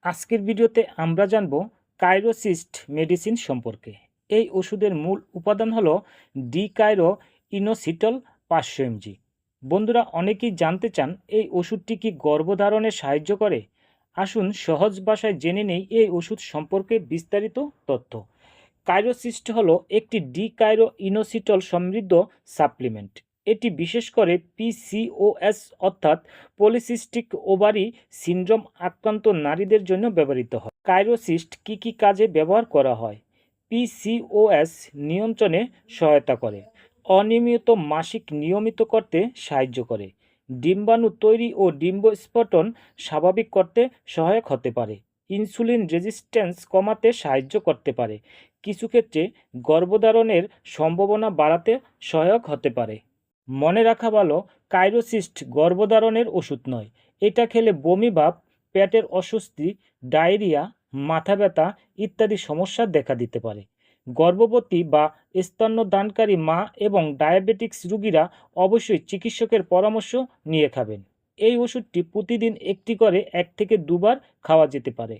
আজকের ভিডিওতে আমরা জানব কাইরোসিস্ট মেডিসিন সম্পর্কে। এই ওষুধের মূল উপাদান হলো ডিকাইরো ইনোসিটল 500 mg। বন্ধুরা, অনেকেই জানতে চান এই ওষুধটি কি গর্ভধারণে সাহায্য করে। আসুন সহজ ভাষায় জেনে নেই এই ওষুধ সম্পর্কে বিস্তারিত তথ্য। কাইরোসিস্ট হলো একটি ডিকাইরো ইনোসিটল সমৃদ্ধ সাপ্লিমেন্ট। এটি বিশেষ করে পিসিওএস অর্থাৎ পলিসিস্টিক ওভারি সিনড্রোম আক্রান্ত নারীদের জন্য ব্যবহৃত হয়। কাইরোসিস্ট কি কি কাজে ব্যবহার করা হয়? পিসিওএস নিয়ন্ত্রণে সহায়তা করে, অনিয়মিত মাসিক নিয়মিত করতে সাহায্য করে, ডিম্বাণু তৈরি ও ডিম্বস্ফোটন স্বাভাবিক করতে সহায়ক হতে পারে, ইনসুলিন রেজিস্ট্যান্স কমাতে সাহায্য করতে পারে, কিছু ক্ষেত্রে গর্ভধারণের সম্ভাবনা বাড়াতে সহায়ক হতে পারে। মনে রাখা ভালো, কাইরোসিস্ট গর্ভধারণের ওষুধ নয়। এটা খেলে বমি ভাব, পেটের অস্বস্তি, ডায়রিয়া, মাথা ব্যথা ইত্যাদি সমস্যা দেখা দিতে পারে। গর্ভবতী বা স্তন্যদানকারী মা এবং ডায়াবেটিক্স রোগীরা অবশ্যই চিকিৎসকের পরামর্শ নিয়ে খাবেন। এই ওষুধটি প্রতিদিন একটি করে 1 থেকে 2 বার খাওয়া যেতে পারে।